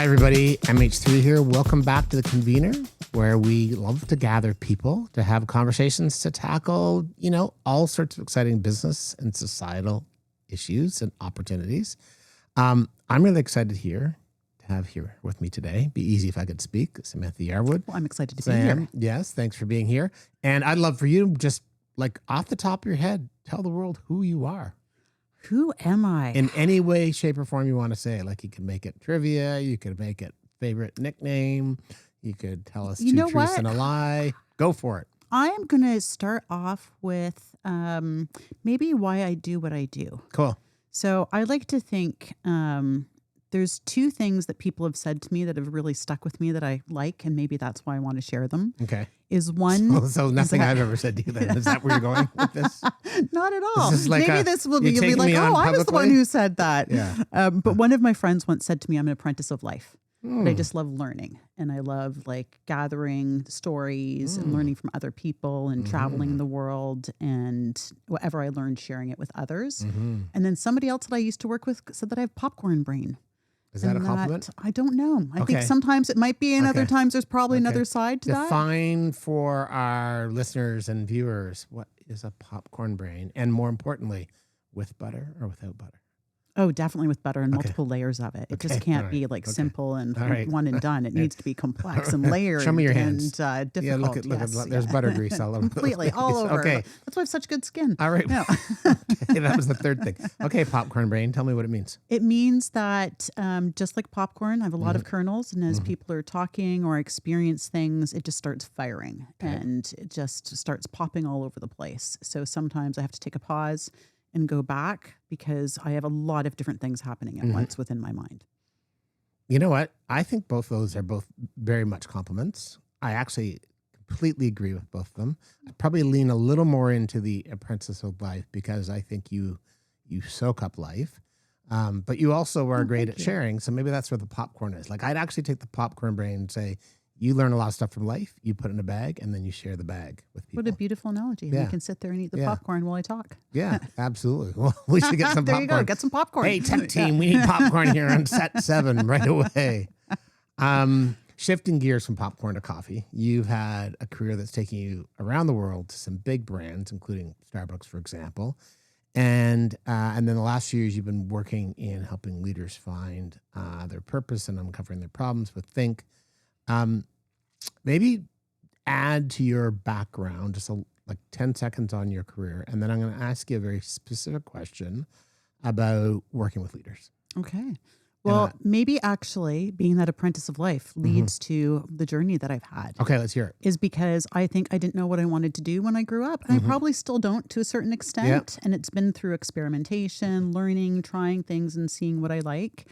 Hi, everybody. MH3 here. Welcome back to the Convenor, where we love to gather people to have conversations to tackle, all sorts of exciting business and societal issues and opportunities. I'm really excited to have here with me today. Be easy if I could speak. Samantha Yarwood. Well, I'm excited to be here. Yes, thanks for being here. And I'd love for you to just, off the top of your head, tell the world who you are. Who am I? In any way, shape, or form you want to say. Like, you could make it trivia. You could make it favorite nickname. You could tell us two truths and a lie. Go for it. I am going to start off with maybe why I do what I do. Cool. So I like to think there's two things that people have said to me that have really stuck with me that I like, and maybe that's why I want to share them. Okay. Is one... So nothing I've ever said to you then. Is that where you're going with this? Not at all. Maybe this will be, you'll be like, I was the one who said that. Yeah. But one of my friends once said to me, I'm an apprentice of life. But I just love learning, and I love gathering stories and learning from other people and traveling the world, and whatever I learned, sharing it with others. And then somebody else that I used to work with said that I have popcorn brain. Is that a compliment? I don't know. I think sometimes it might be, and other times there's probably another side to that. Define for our listeners and viewers, what is a popcorn brain? And more importantly, with butter or without butter? Oh, definitely with butter and multiple layers of it. It just can't be simple and one and done. It needs to be complex and layered. Show me your hands. And difficult. Yeah, look at there's butter grease all over. Completely, all over. Okay. That's why I have such good skin. All right. Yeah. Okay, that was the third thing. Okay, popcorn brain. Tell me what it means. It means that just like popcorn, I have a lot of kernels, and as people are talking or experience things, it just starts firing and it just starts popping all over the place. So sometimes I have to take a pause and go back because I have a lot of different things happening at once within my mind. You know what? I think both those are both very much compliments. I actually completely agree with both of them. I probably lean a little more into the apprentice of life because I think you soak up life. But you also are great at sharing. So maybe that's where the popcorn is. I'd actually take the popcorn brain and say, you learn a lot of stuff from life, you put it in a bag, and then you share the bag with people. What a beautiful analogy. Yeah. You can sit there and eat the popcorn while I talk. Yeah, absolutely. Well, we should get some there popcorn. You go. Get some popcorn. Hey, tech team, we need popcorn here on set 7 right away. Shifting gears from popcorn to coffee, you've had a career that's taking you around the world to some big brands, including Starbucks, for example. And then the last few years, you've been working in helping leaders find their purpose and uncovering their problems with THNK. Maybe add to your background just 10 seconds on your career, and then I'm going to ask you a very specific question about working with leaders. Okay. Well, maybe actually being that apprentice of life leads to the journey that I've had. Okay, let's hear it. Is because I think I didn't know what I wanted to do when I grew up. And I probably still don't to a certain extent. Yep. And it's been through experimentation, learning, trying things and seeing what I like.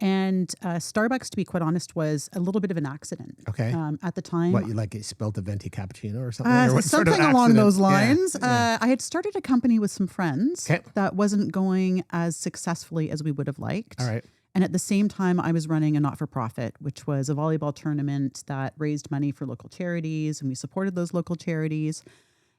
And Starbucks, to be quite honest, was a little bit of an accident. Okay. At the time. What, you spilled a venti cappuccino or something? Or what something sort of along those lines. Yeah. I had started a company with some friends that wasn't going as successfully as we would have liked. All right. And at the same time, I was running a not-for-profit, which was a volleyball tournament that raised money for local charities, and we supported those local charities.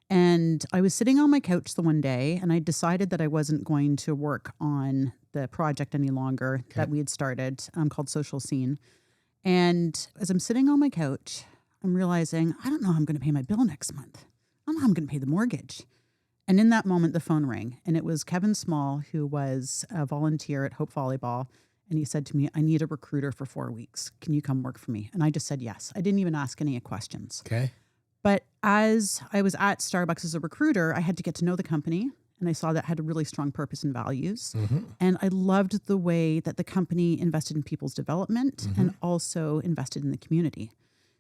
And I was sitting on my couch the one day, and I decided that I wasn't going to work on the project any longer that we had started called Social Scene. And as I'm sitting on my couch, I'm realizing, I don't know how I'm going to pay my bill next month. I don't know how I'm going to pay the mortgage. And in that moment, the phone rang, and it was Kevin Small, who was a volunteer at Hope Volleyball. And he said to me, I need a recruiter for 4 weeks. Can you come work for me? And I just said yes. I didn't even ask any questions. Okay. But as I was at Starbucks as a recruiter, I had to get to know the company. And I saw that it had a really strong purpose and values. And I loved the way that the company invested in people's development and also invested in the community.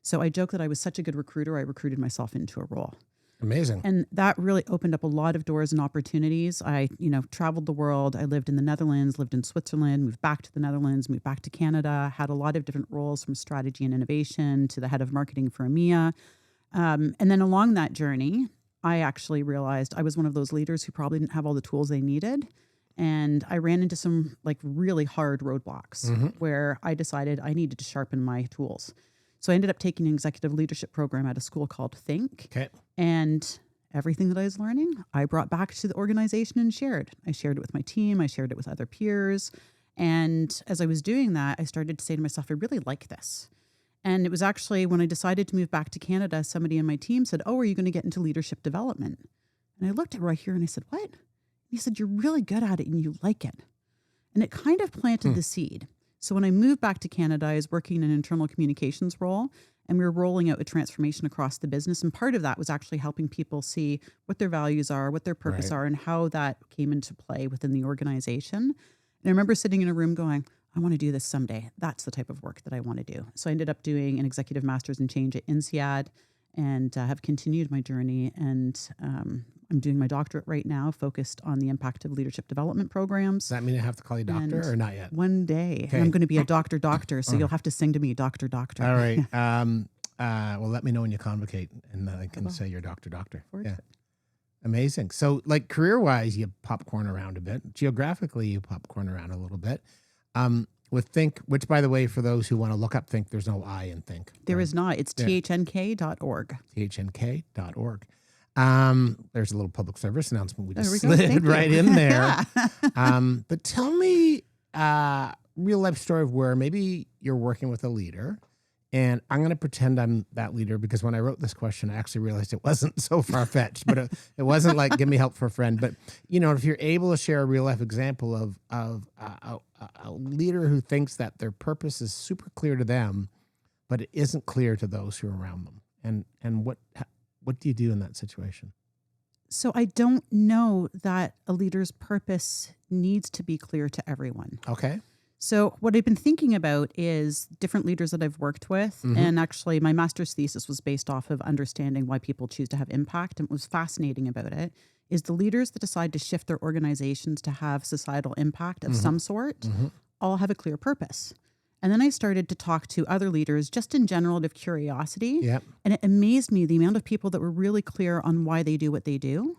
So I joke that I was such a good recruiter, I recruited myself into a role. Amazing. And that really opened up a lot of doors and opportunities. I, traveled the world. I lived in the Netherlands, lived in Switzerland, moved back to the Netherlands, moved back to Canada, had a lot of different roles from strategy and innovation to the head of marketing for EMEA. And then along that journey, I actually realized I was one of those leaders who probably didn't have all the tools they needed. And I ran into some really hard roadblocks where I decided I needed to sharpen my tools. So I ended up taking an executive leadership program at a school called THNK. Okay. And everything that I was learning, I brought back to the organization and shared. I shared it with my team. I shared it with other peers. And as I was doing that, I started to say to myself, I really like this. And it was actually when I decided to move back to Canada, somebody in my team said, oh, are you going to get into leadership development? And I looked at right here and I said, what? He said, you're really good at it and you like it. And it kind of planted the seed. So when I moved back to Canada, I was working in an internal communications role, and we were rolling out a transformation across the business. And part of that was actually helping people see what their values are, what their purpose are, and how that came into play within the organization. And I remember sitting in a room going, I want to do this someday. That's the type of work that I want to do. So I ended up doing an executive master's in change at INSEAD and have continued my journey. And I'm doing my doctorate right now, focused on the impact of leadership development programs. Does that mean I have to call you doctor or not yet? One day. Okay. And I'm going to be a doctor. So you'll have to sing to me, doctor. All right. Well, let me know when you convocate and I can say you're doctor. Yeah. Amazing. So like career-wise, you popcorn around a bit. Geographically, you popcorn around a little bit. With THNK, which by the way, for those who want to look up THNK, there's no I in THNK. There is not. It's THNK.org. THNK.org. There's a little public service announcement we just There we go. slid right in there. Yeah. But tell me real life story of where maybe you're working with a leader, and I'm going to pretend I'm that leader because when I wrote this question, I actually realized it wasn't so far-fetched, but it wasn't like give me help for a friend. But, you know, if you're able to share a real life example of a leader who thinks that their purpose is super clear to them, but it isn't clear to those who are around them. And what do you do in that situation? So I don't know that a leader's purpose needs to be clear to everyone. Okay. So what I've been thinking about is different leaders that I've worked with. And actually my master's thesis was based off of understanding why people choose to have impact. And what was fascinating about it is the leaders that decide to shift their organizations to have societal impact of some sort all have a clear purpose. And then I started to talk to other leaders just in general out of curiosity. Yep. And it amazed me the amount of people that were really clear on why they do what they do,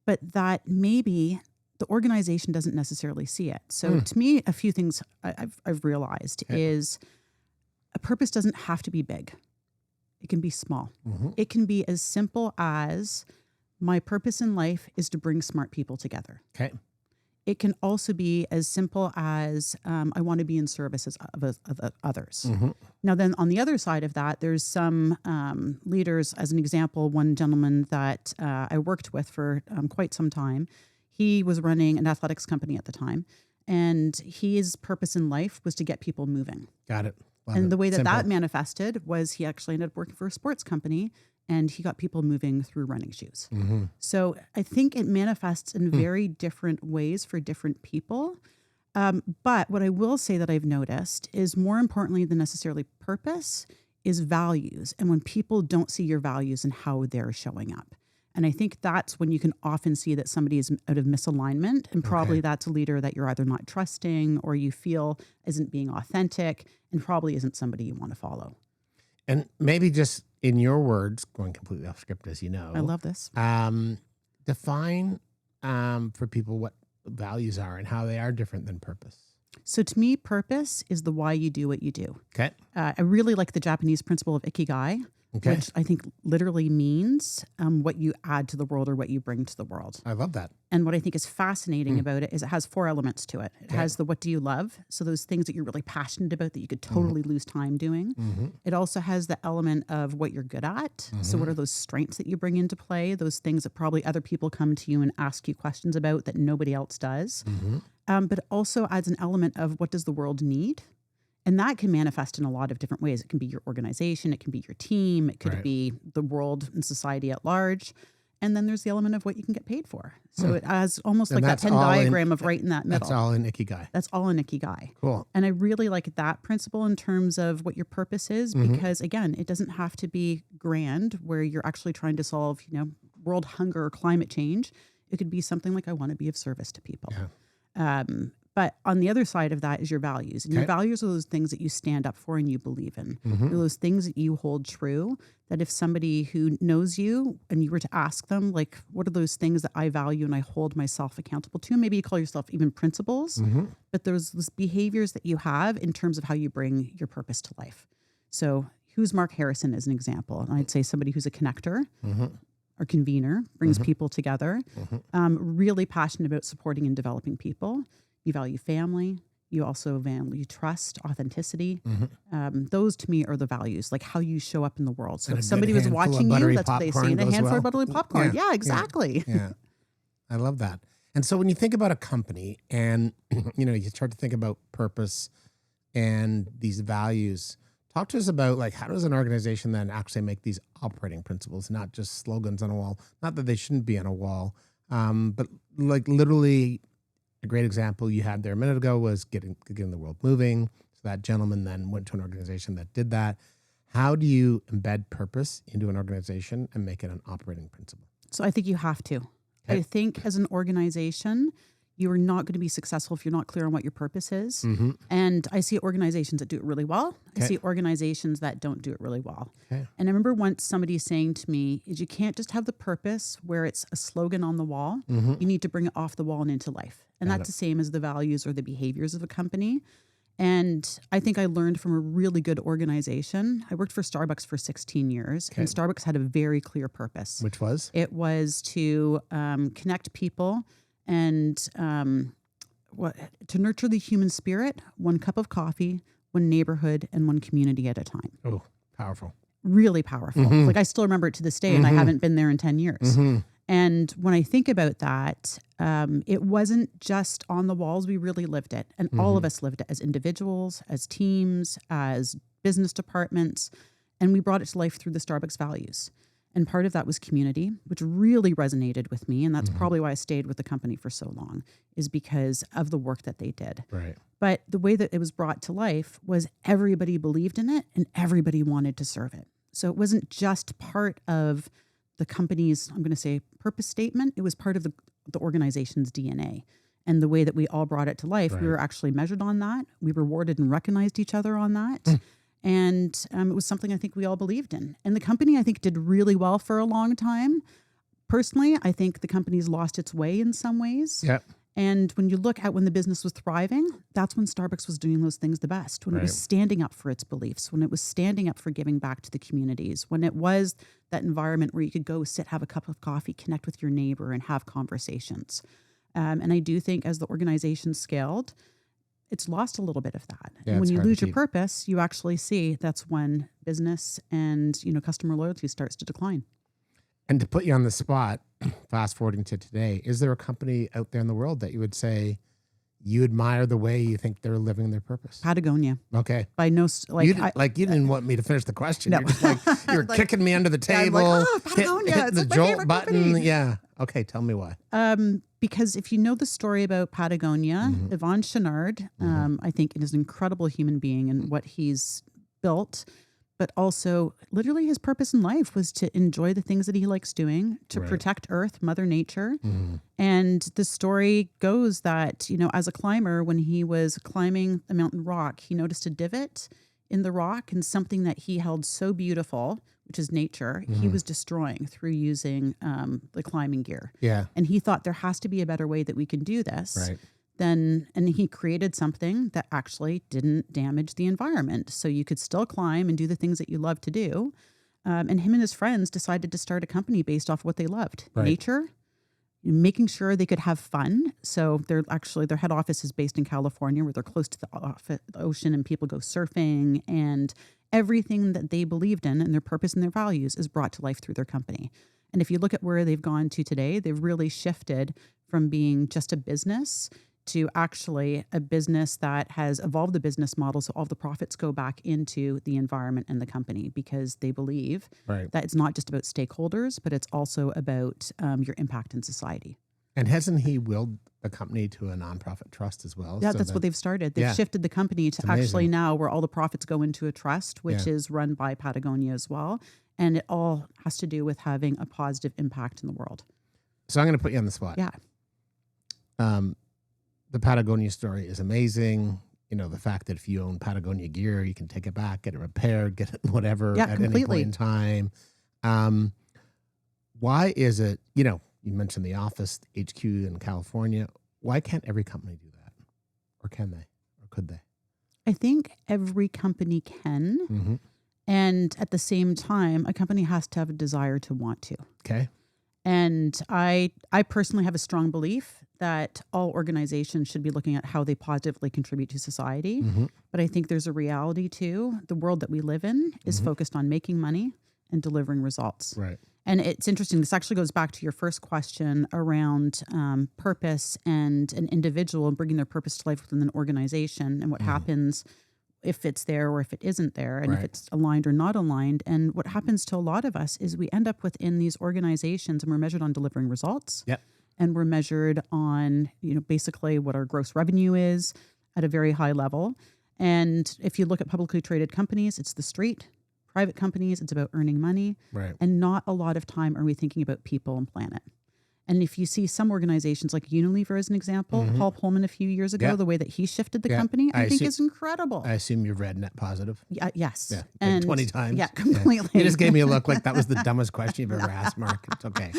but that maybe the organization doesn't necessarily see it. So to me, a few things I've realized is a purpose doesn't have to be big. It can be small. It can be as simple as my purpose in life is to bring smart people together. Okay. It can also be as simple as I want to be in service of others. Now, then on the other side of that, there's some leaders, as an example, one gentleman that I worked with for quite some time. He was running an athletics company at the time, and his purpose in life was to get people moving. Got it. And the way that manifested was he actually ended up working for a sports company, and he got people moving through running shoes. So I think it manifests in very different ways for different people. But what I will say that I've noticed is more importantly than necessarily purpose is values. And when people don't see your values and how they're showing up. And I think that's when you can often see that somebody is out of misalignment. And probably that's a leader that you're either not trusting or you feel isn't being authentic and probably isn't somebody you want to follow. And maybe just in your words, going completely off script, as you know. I love this. Define for people what values are and how they are different than purpose. So to me, purpose is the why you do what you do. Okay. I really like the Japanese principle of ikigai, which I think literally means what you add to the world or what you bring to the world. I love that. And what I think is fascinating about it is it has 4 elements to it. It has the what do you love? So those things that you're really passionate about that you could totally lose time doing. It also has the element of what you're good at. So what are those strengths that you bring into play? Those things that probably other people come to you and ask you questions about that nobody else does. But it also adds an element of what does the world need? And that can manifest in a lot of different ways. It can be your organization, it can be your team, it could be the world and society at large. And then there's the element of what you can get paid for. So it has almost like that Venn diagram of right in that middle. That's all in Ikigai. That's all in Ikigai. Cool. And I really like that principle in terms of what your purpose is, because again, it doesn't have to be grand where you're actually trying to solve, world hunger or climate change. It could be something like I want to be of service to people. But on the other side of that is your values. And your values are those things that you stand up for and you believe in. They're those things that you hold true, that if somebody who knows you and you were to ask them, like, what are those things that I value and I hold myself accountable to? Maybe you call yourself even principles, but there's those behaviors that you have in terms of how you bring your purpose to life. So who's Mark Harrison as an example? And I'd say somebody who's a connector. Or convener, brings people together, really passionate about supporting and developing people. You value family, You also value trust, authenticity. Mm-hmm. Those to me are the values, like how you show up in the world. So And a if good somebody was handful of watching you, buttery that's what they popcorn see. And a goes handful well. of buttery popcorn. Yeah, exactly. Yeah. I love that. And so when you think about a company and, you start to think about purpose and these values, talk to us about like, how does an organization then actually make these operating principles, not just slogans on a wall? Not that they shouldn't be on a wall, but like literally a great example you had there a minute ago was getting the world moving. So that gentleman then went to an organization that did that. How do you embed purpose into an organization and make it an operating principle? So I think you have to. Okay. I think as an organization, you are not going to be successful if you're not clear on what your purpose is. Mm-hmm. And I see organizations that do it really well. Okay. I see organizations that don't do it really well. Okay. And I remember once somebody saying to me, is you can't just have the purpose where it's a slogan on the wall. Mm-hmm. You need to bring it off the wall and into life. And that's the same as the values or the behaviors of a company. And I think I learned from a really good organization. I worked for Starbucks for 16 years, and Starbucks had a very clear purpose. Which was? It was to connect people and to nurture the human spirit, one cup of coffee, one neighborhood, and one community at a time. Oh, powerful. Really powerful. Mm-hmm. Like I still remember it to this day, and I haven't been there in 10 years. Mm-hmm. And when I think about that, it wasn't just on the walls. We really lived it. And all of us lived it as individuals, as teams, as business departments. And we brought it to life through the Starbucks values. And part of that was community, which really resonated with me. And that's probably why I stayed with the company for so long, is because of the work that they did. Right. But the way that it was brought to life was everybody believed in it and everybody wanted to serve it. So it wasn't just part of the company's, I'm going to say, purpose statement. It was part of the organization's DNA. And the way that we all brought it to life, we were actually measured on that. We rewarded and recognized each other on that. And it was something I think we all believed in. And the company, I think, did really well for a long time. Personally, I think the company's lost its way in some ways. Yep. And when you look at when the business was thriving, that's when Starbucks was doing those things the best, when it was standing up for its beliefs, when it was standing up for giving back to the communities, when it was that environment where you could go sit, have a cup of coffee, connect with your neighbor and have conversations. And I do think as the organization scaled, it's lost a little bit of that. Yeah, and when it's you hard to lose your keep. purpose, you actually see that's when business and customer loyalty starts to decline. And to put you on the spot, fast forwarding to today, is there a company out there in the world that you would say you admire the way you think they're living their purpose? Patagonia. Okay. By no, You didn't want me to finish the question. No. You're just like, you're kicking me under the I'm table. like, oh, Patagonia, hit it's the like my jolt favorite button. company. Yeah. Okay. Tell me why. Because if you know the story about Patagonia, Yvon Chouinard, I think is an incredible human being and what he's built, but also literally his purpose in life was to enjoy the things that he likes doing, to protect Earth, Mother Nature. And the story goes that, as a climber, when he was climbing the mountain rock, he noticed a divot in the rock and something that he held so beautiful, which is nature, he was destroying through using the climbing gear. Yeah. And he thought there has to be a better way that we can do this. Right. And he created something that actually didn't damage the environment. So you could still climb and do the things that you love to do. And him and his friends decided to start a company based off what they loved. Right. Nature, making sure they could have fun. So their head office is based in California, where they're close to the ocean and people go surfing, and everything that they believed in and their purpose and their values is brought to life through their company. And if you look at where they've gone to today, they've really shifted from being just a business to actually a business that has evolved the business model. So all the profits go back into the environment and the company, because they believe that it's not just about stakeholders, but it's also about your impact in society. And hasn't he willed the company to a nonprofit trust as well? Yeah, So that's what they've started. They've shifted the company to actually now where all the profits go into a trust, which is run by Patagonia as well. And it all has to do with having a positive impact in the world. So I'm going to put you on the spot. Yeah. The Patagonia story is amazing. The fact that if you own Patagonia gear, you can take it back, get it repaired, get it whatever at any point in time. Why is it, you mentioned the office, HQ in California. Why can't every company do that? Or can they? Or could they? I think every company can. Mm-hmm. And at the same time, a company has to have a desire to want to. Okay. And I personally have a strong belief that all organizations should be looking at how they positively contribute to society. Mm-hmm. But I think there's a reality too. The world that we live in is focused on making money and delivering results. Right. And it's interesting. This actually goes back to your first question around purpose and an individual and bringing their purpose to life within an organization and what happens if it's there or if it isn't there, and if it's aligned or not aligned. And what happens to a lot of us is we end up within these organizations and we're measured on delivering results. Yep. And we're measured on, basically what our gross revenue is at a very high level. And if you look at publicly traded companies, it's the street. Private companies, it's about earning money. Right. And not a lot of time are we thinking about people and planet. And if you see some organizations like Unilever as an example, Paul Pullman a few years ago, the way that he shifted the company, I think is incredible. I assume you've read Net Positive. Yes. Yeah, and 20 times. Yeah, completely. You just gave me a look like that was the dumbest question you've ever asked, Mark. It's okay.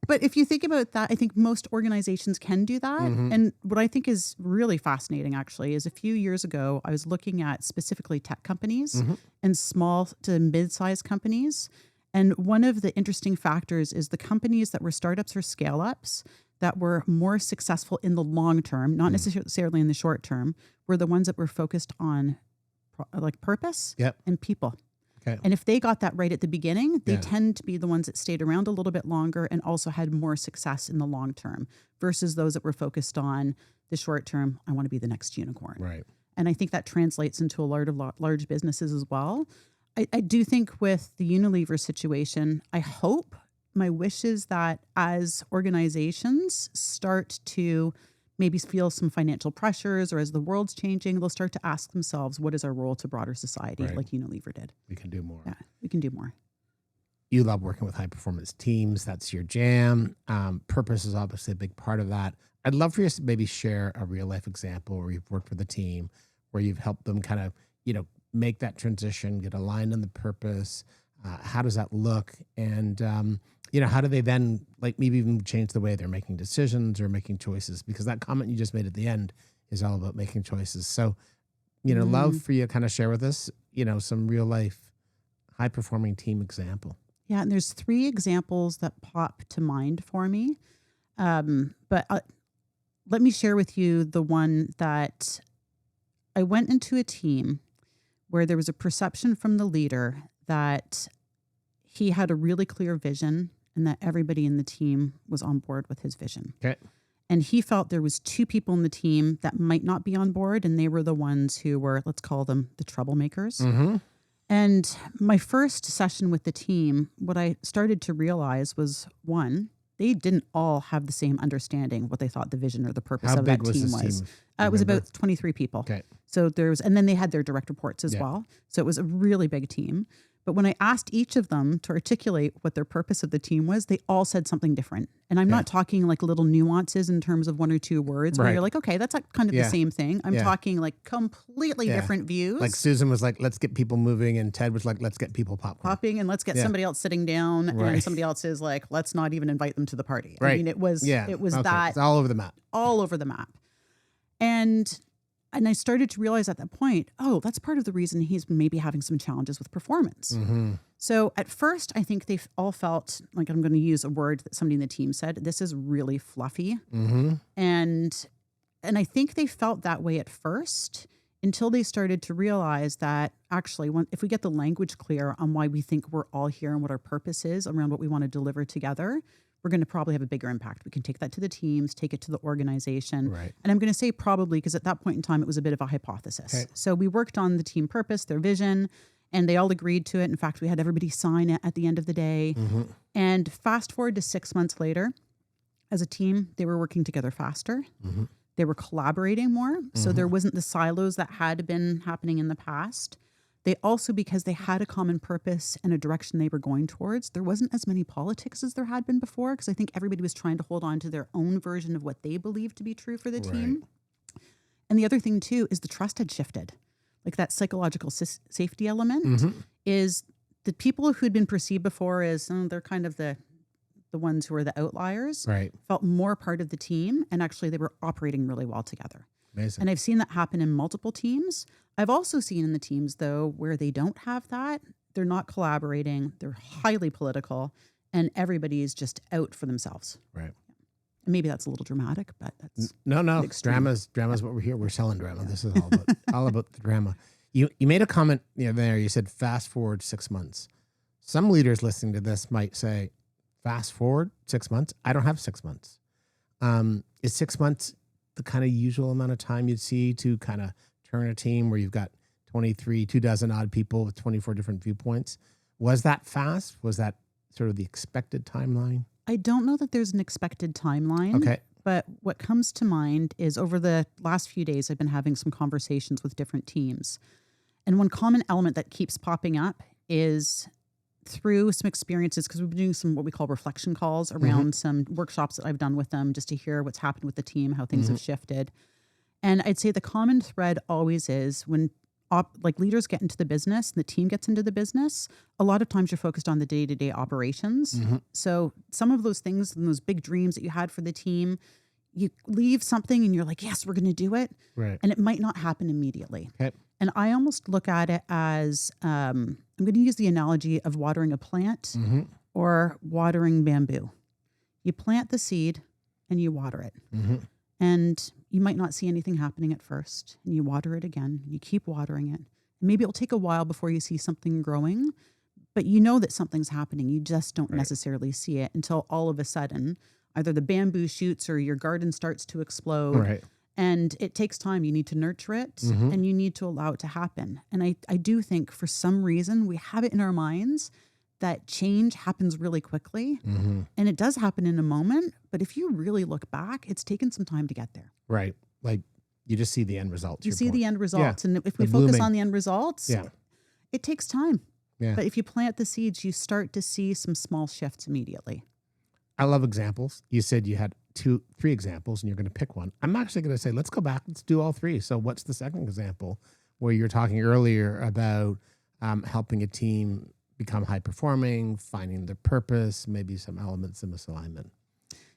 But if you think about that, I think most organizations can do that. And what I think is really fascinating, actually, is a few years ago, I was looking at specifically tech companies and small to mid-sized companies. And one of the interesting factors is the companies that were startups or scale-ups that were more successful in the long term, not necessarily in the short term, were the ones that were focused on purpose and people. Okay. And if they got that right at the beginning, they tend to be the ones that stayed around a little bit longer and also had more success in the long term versus those that were focused on the short term. I want to be the next unicorn. Right. And I think that translates into a lot of large businesses as well. I do think with the Unilever situation, I hope, my wish is that as organizations start to maybe feel some financial pressures, or as the world's changing, they'll start to ask themselves, what is our role to broader society, like Unilever did? We can do more. Yeah, we can do more. You love working with high performance teams. That's your jam. Purpose is obviously a big part of that. I'd love for you to maybe share a real life example where you've worked with a team, where you've helped them kind of, make that transition, get aligned on the purpose. How does that look? And, how do they then maybe even change the way they're making decisions or making choices? Because that comment you just made at the end is all about making choices. So, love for you to kind of share with us, some real life high performing team example. Yeah. And there's 3 examples that pop to mind for me. But let me share with you the one that I went into a team where there was a perception from the leader that he had a really clear vision and that everybody in the team was on board with his vision. Okay. And he felt there was 2 people in the team that might not be on board, and they were the ones who were, let's call them the troublemakers. And my first session with the team, what I started to realize was, one, they didn't all have the same understanding of what they thought the vision or the purpose of that team was. It was about 23 people. Okay. So and then they had their direct reports as well. So it was a really big team. But when I asked each of them to articulate what their purpose of the team was, they all said something different. And I'm not talking like little nuances in terms of 1 or 2 words where you're like, okay, that's kind of the same thing. I'm talking like completely different views. Like Susan was like, let's get people moving. And Ted was like, let's get people popping and let's get somebody else sitting down. And somebody else is like, let's not even invite them to the party. I mean, it was that. It's all over the map. All over the map. And I started to realize at that point, that's part of the reason he's maybe having some challenges with performance. So at first, I think they all felt like, I'm going to use a word that somebody in the team said, this is really fluffy. And I think they felt that way at first until they started to realize that actually, if we get the language clear on why we think we're all here and what our purpose is around what we want to deliver together, we're going to probably have a bigger impact. We can take that to the teams, take it to the organization. Right. And I'm going to say probably because at that point in time, it was a bit of a hypothesis. Okay. So we worked on the team purpose, their vision, and they all agreed to it. In fact, we had everybody sign it at the end of the day. And fast forward to 6 months later, as a team, they were working together faster. They were collaborating more. So there wasn't the silos that had been happening in the past. They also, because they had a common purpose and a direction they were going towards, there wasn't as many politics as there had been before, because I think everybody was trying to hold on to their own version of what they believed to be true for the team. And the other thing, too, is the trust had shifted. Like that psychological safety element is the people who'd been perceived before as they're kind of the ones who are the outliers, felt more part of the team, and actually they were operating really well together. Amazing. And I've seen that happen in multiple teams. I've also seen in the teams, though, where they don't have that, they're not collaborating, they're highly political, and everybody's just out for themselves. Right. Maybe that's a little dramatic, but that's No, extreme. drama's what we're here. We're selling drama. This is all about the drama. You made a comment there. You said fast forward 6 months. Some leaders listening to this might say, fast forward 6 months. I don't have 6 months. Is 6 months the kind of usual amount of time you'd see to kind of turn a team where you've got 2 dozen odd people with 24 different viewpoints? Was that fast? Was that sort of the expected timeline? I don't know that there's an expected timeline. Okay. But what comes to mind is over the last few days, I've been having some conversations with different teams. And one common element that keeps popping up is through some experiences, because we've been doing some what we call reflection calls around some workshops that I've done with them just to hear what's happened with the team, how things have shifted. And I'd say the common thread always is when leaders get into the business and the team gets into the business, a lot of times you're focused on the day-to-day operations. So some of those things and those big dreams that you had for the team, you leave something and you're like, yes, we're going to do it. Right. And it might not happen immediately. Okay. And I almost look at it as, I'm going to use the analogy of watering a plant or watering bamboo. You plant the seed and you water it. And you might not see anything happening at first. And you water it again. And you keep watering it. And maybe it'll take a while before you see something growing. But you know that something's happening. You just don't necessarily see it until all of a sudden, either the bamboo shoots or your garden starts to explode. Right. And it takes time. You need to nurture it and you need to allow it to happen. And I do think for some reason we have it in our minds that change happens really quickly. And it does happen in a moment. But if you really look back, it's taken some time to get there. Right. Like you just see the end results. You see the end results. Yeah. And if we focus on the end results, it takes time. Yeah. But if you plant the seeds, you start to see some small shifts immediately. I love examples. You said you had 3 examples and you're going to pick one. I'm actually going to say, let's go back. Let's do all 3. So what's the second example where you're talking earlier about helping a team become high performing, finding their purpose, maybe some elements of misalignment?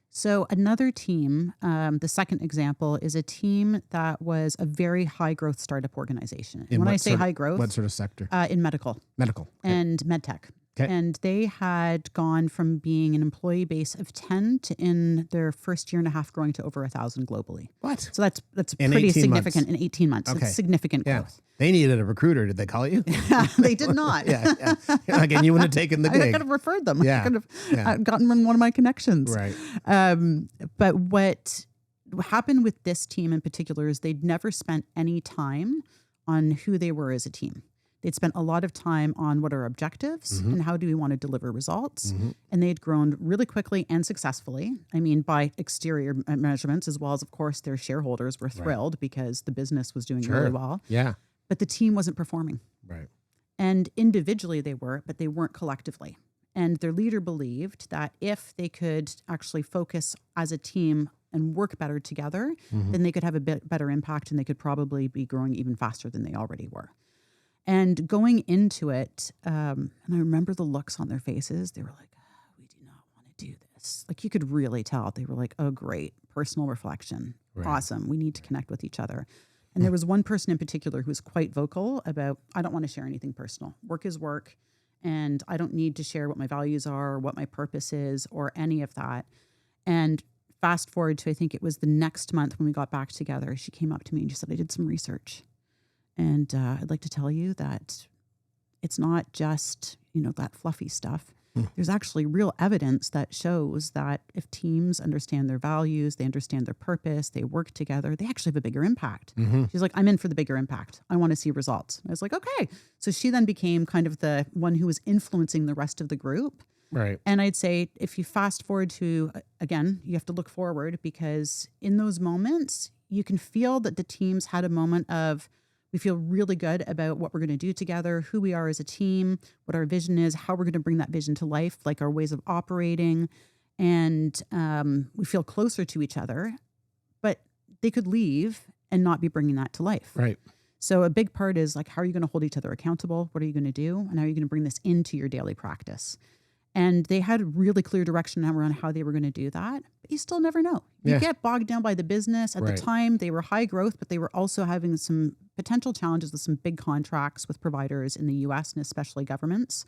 So another team, the second example is a team that was a very high growth startup organization. And when I say high growth, what sort of sector? In medical. Medical. Okay. And medtech. Okay. And they had gone from being an employee base of 10 to in their first year and a half growing to over 1,000 globally. What? So that's In pretty 18 significant months. in 18 months. Okay. It's significant Yeah. growth. They needed a recruiter. Did they call you? They did not. Yeah. Again, you wouldn't have taken the I gig. could have referred them. Yeah. I could have gotten them one of my connections. Right. But what happened with this team in particular is they'd never spent any time on who they were as a team. They'd spent a lot of time on what are objectives and how do we want to deliver results. And they'd grown really quickly and successfully. I mean, by exterior measurements, as well as, of course, their shareholders were thrilled because the business was doing really well. Yeah. But the team wasn't performing. Right. And individually they were, but they weren't collectively. And their leader believed that if they could actually focus as a team and work better together, then they could have a bit better impact and they could probably be growing even faster than they already were. And going into it, and I remember the looks on their faces. They were like, we do not want to do this. Like you could really tell. They were like, oh, great. Personal reflection. Right. Awesome. We need to connect with each other. And there was one person in particular who was quite vocal about, I don't want to share anything personal. Work is work. And I don't need to share what my values are or what my purpose is or any of that. And fast forward to, I think it was the next month when we got back together, she came up to me and she said, I did some research. And I'd like to tell you that it's not just, that fluffy stuff. There's actually real evidence that shows that if teams understand their values, they understand their purpose, they work together, they actually have a bigger impact. She's like, I'm in for the bigger impact. I want to see results. And I was like, okay. So she then became kind of the one who was influencing the rest of the group. Right. And I'd say if you fast forward to, again, you have to look forward because in those moments, you can feel that the teams had a moment of, we feel really good about what we're going to do together, who we are as a team, what our vision is, how we're going to bring that vision to life, like our ways of operating. And we feel closer to each other, but they could leave and not be bringing that to life. Right. So a big part is like, how are you going to hold each other accountable? What are you going to do? And how are you going to bring this into your daily practice? And they had really clear direction around how they were going to do that. But you still never know. You get bogged down by the business. At the time, they were high growth, but they were also having some potential challenges with some big contracts with providers in the US and especially governments.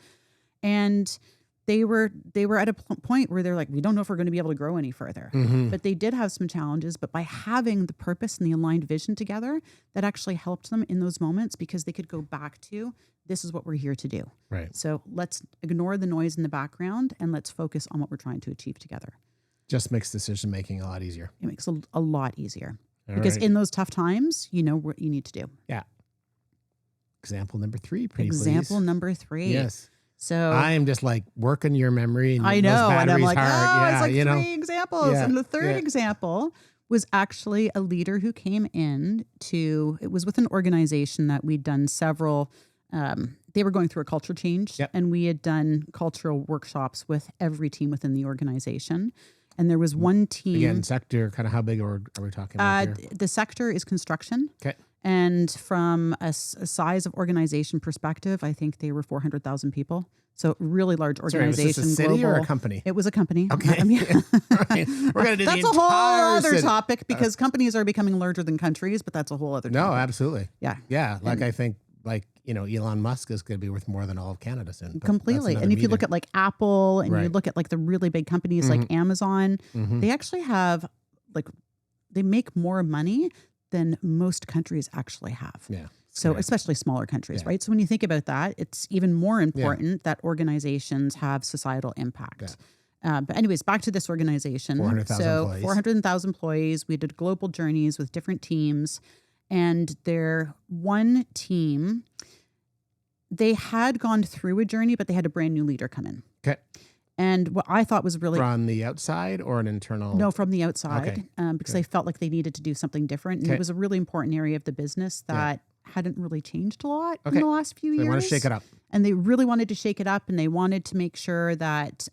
And they were at a point where they're like, we don't know if we're going to be able to grow any further. But they did have some challenges. But by having the purpose and the aligned vision together, that actually helped them in those moments because they could go back to, this is what we're here to do. Right. So let's ignore the noise in the background and let's focus on what we're trying to achieve together. Just makes decision making a lot easier. It makes it a lot easier All because right. in those tough times, you know what you need to do. Yeah. Example number 3, pretty Example please. number 3. Yes. So I am just like working your memory. And I know. those And I'm batteries like, hard. it's like you know. 3 examples. Yeah, And the third yeah. example was actually a leader who came in it was with an organization that we'd done several, they were going through a culture change. Yep. And we had done cultural workshops with every team within the organization. And there was one team. Again, sector, kind of how big are we talking about here? The sector is construction. Okay. And from a size of organization perspective, I think they were 400,000 people. So really large Sorry, was organization. this a city global. or a company? It was a company. Okay. I mean, Right. We're going to do that's the a whole entire other city. topic because companies are becoming larger than countries, but that's a whole other topic. No, absolutely. Yeah. Yeah. Like I think Elon Musk is going to be worth more than all of Canada soon. but Completely. that's And if you another look at like Apple and you Right. look at like the really big companies like Amazon, meeting. they actually have they make more money than most countries actually have. Yeah. So Yeah. especially smaller countries, Yeah. right? So when you think about that, it's even more important that organizations have societal impact. But anyways, back to this organization. 400,000 so employees. 400,000 employees. We did global journeys with different teams. And their one team, they had gone through a journey, but they had a brand new leader come in. Okay. And what I thought was really From the outside or an internal? no, from the outside, Okay. because they felt like they needed to do something different. And Okay. it was a really important area of the business that hadn't really changed a lot Okay. in the last few They years. want to shake it up. And they really wanted to shake it up, and they wanted to make sure that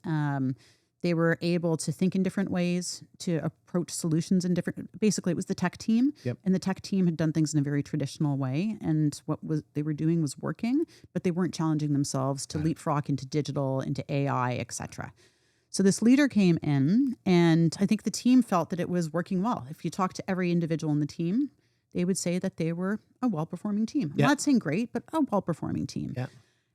they were able to think in different ways, to approach solutions in different. Basically, it was the tech team, Yep. and the tech team had done things in a very traditional way, and what they were doing was working, but they weren't challenging themselves to leapfrog into digital, into AI, etc. So this leader came in, and I think the team felt that it was working well. If you talk to every individual in the team, they would say that they were a well-performing team. Yeah. I'm not saying great, but a well-performing team. Yeah.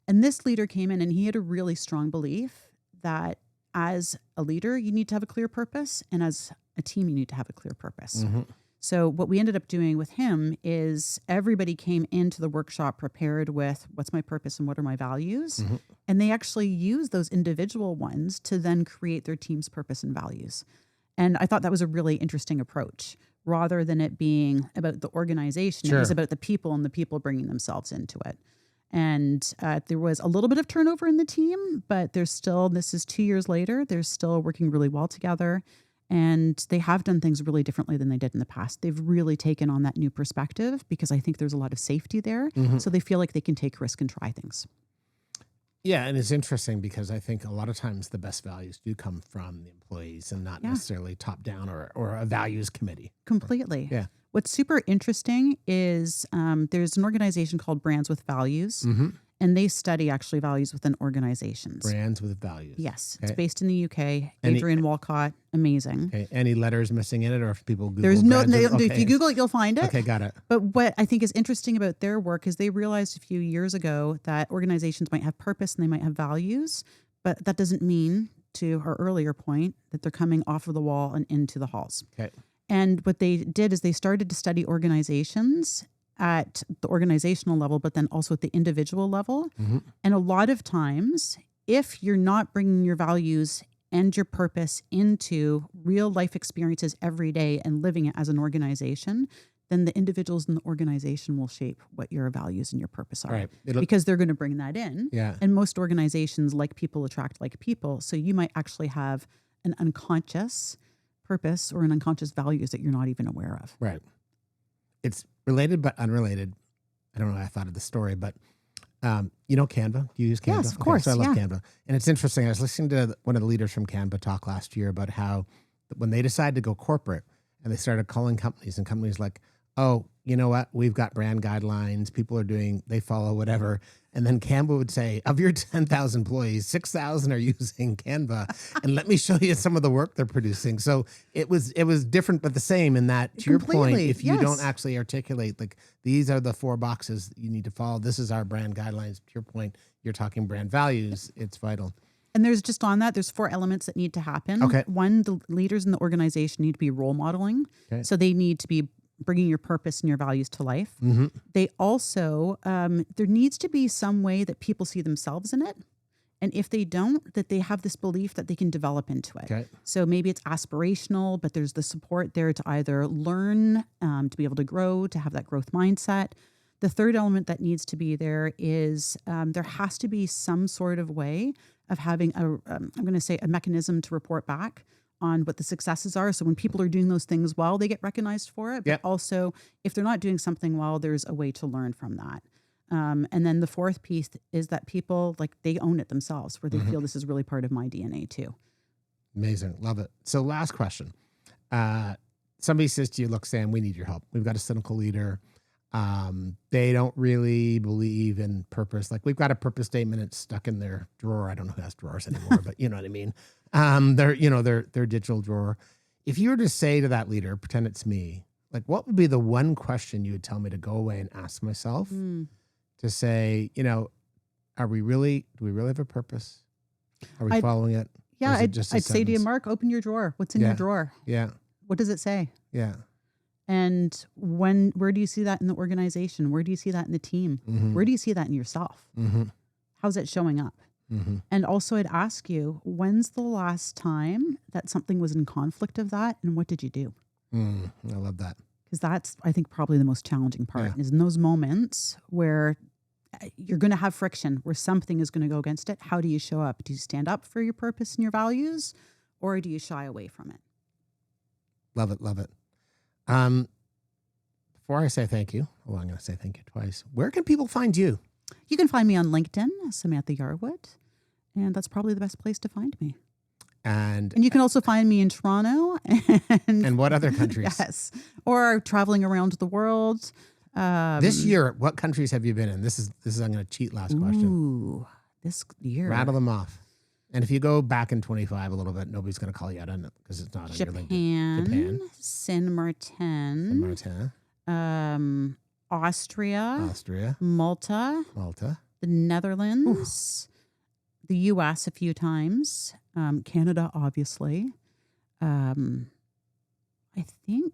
And this leader came in and he had a really strong belief that as a leader, you need to have a clear purpose. And as a team, you need to have a clear purpose. Mm-hmm. So what we ended up doing with him is everybody came into the workshop prepared with what's my purpose and what are my values. Mm-hmm. And they actually use those individual ones to then create their team's purpose and values. And I thought that was a really interesting approach. Rather than it being about the organization, Sure. it was about the people and the people bringing themselves into it. And there was a little bit of turnover in the team, but there's still, this is 2 years later, they're still working really well together. And they have done things really differently than they did in the past. They've really taken on that new perspective because I think there's a lot of safety there. Mm-hmm. So they feel like they can take risk and try things. Yeah, and it's interesting because I think a lot of times the best values do come from the employees and not necessarily top down or a values committee. Completely. Yeah. What's super interesting is there's an organization called Brands with Values, Mm-hmm. and they study actually values within organizations. Brands with values. Yes. Okay. It's based in the UK. Any- Adrian Walcott, amazing. Okay. Any letters missing in it, or if people Google There's no, brands with- if you Google it, you'll find it. Okay, got it. But what I think is interesting about their work is they realized a few years ago that organizations might have purpose and they might have values, but that doesn't mean, to our earlier point, that they're coming off of the wall and into the halls. Okay. And what they did is they started to study organizations at the organizational level, but then also at the individual level. Mm-hmm. And a lot of times, if you're not bringing your values and your purpose into real life experiences every day and living it as an organization, then the individuals in the organization will shape what your values and your purpose are. Right. Because they're going to bring that in. Yeah. And most organizations, like people, attract like people. So you might actually have an unconscious purpose or an unconscious values that you're not even aware of. Right. It's related but unrelated. I don't know why I thought of the story, but you know Canva? Do you use Canva? Yes, of course, So I love yeah. Canva. And it's interesting. I was listening to one of the leaders from Canva talk last year about how when they decided to go corporate and they started calling companies and companies like, oh, you know what? We've got brand guidelines. People are doing, they follow whatever. And then Canva would say, of your 10,000 employees, 6,000 are using Canva. And let me show you some of the work they're producing. So it was different, but the same in that, to your point, Completely, if you yes. don't actually articulate, like, these are the 4 boxes you need to follow. This is our brand guidelines. To your point, you're talking brand values. It's vital. And there's just on that, there's 4 elements that need to happen. Okay. One, the leaders in the organization need to be role modeling. Okay. So they need to be bringing your purpose and your values to life. Mm-hmm. They also, there needs to be some way that people see themselves in it. And if they don't, that they have this belief that they can develop into it. Okay. So maybe it's aspirational, but there's the support there to either learn, to be able to grow, to have that growth mindset. The third element that needs to be there is there has to be some sort of way of having I'm going to say a mechanism to report back on what the successes are. So when people are doing those things well, they get recognized for it. But Yep. also, if they're not doing something well, there's a way to learn from that. And then the fourth piece is that people, like, they own it themselves, where they feel this is really part of my DNA too. Amazing. Love it. So last question. Somebody says to you, look, Sam, we need your help. We've got a cynical leader. They don't really believe in purpose. Like, we've got a purpose statement. It's stuck in their drawer. I don't know who has drawers anymore, but you know what I mean? Their digital drawer. If you were to say to that leader, pretend it's me, like, what would be the one question you would tell me to go away and ask myself to say, do we really have a purpose? Are we following it? Yeah, Or is it I'd just a say to you, sentence? Mark, open your drawer. What's in Yeah. your drawer? Yeah. What does it say? Yeah. And where do you see that in the organization? Where do you see that in the team? Mm-hmm. Where do you see that in yourself? Mm-hmm. How's it showing up? Mm-hmm. And also, I'd ask you, when's the last time that something was in conflict of that, and what did you do? I love that. Because that's, I think, probably the most challenging part, Yeah. is in those moments where you're going to have friction, where something is going to go against it. How do you show up? Do you stand up for your purpose and your values, or do you shy away from it? Love it. Love it. Before I say thank you, I'm going to say thank you twice. Where can people find you? You can find me on LinkedIn, Samantha Yarwood, and that's probably the best place to find me. And And you can also find me in Toronto and what other countries? yes, or traveling around the world. This year, what countries have you been in? This is I'm going to cheat last question. Ooh, this year. Rattle them off. And if you go back in 25 a little bit, nobody's going to call you out on it because it's not on your LinkedIn. Japan, Saint Martin, Martin, Austria, Malta, the Netherlands, the U.S. a few times, Canada, obviously. I think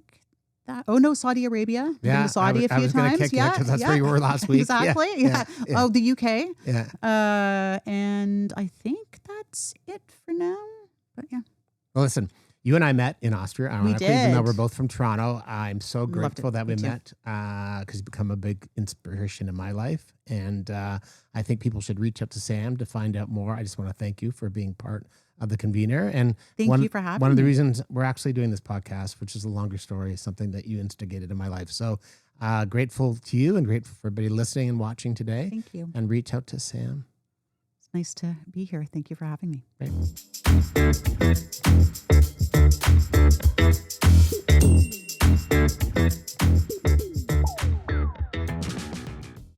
that. Oh no, Saudi Arabia. I've been to Saudi a few I was times. Kick because that's where you were last week. Exactly. Yeah. Oh, the UK. Yeah. And I think that's it for now. But yeah. Well, listen, you and I met in Austria. We Even though did. we're both from Toronto, I'm so Loved grateful it. that we Me too. met because you've become a big inspiration in my life. And I think people should reach out to Sam to find out more. I just want to thank you for being part of the Convenor. And Thank you for having one of the me. reasons we're actually doing this podcast, which is a longer story, is something that you instigated in my life. So grateful to you and grateful for everybody listening and watching today. Thank you. And reach out to Sam. It's nice to be here. Thank you for having me. Great.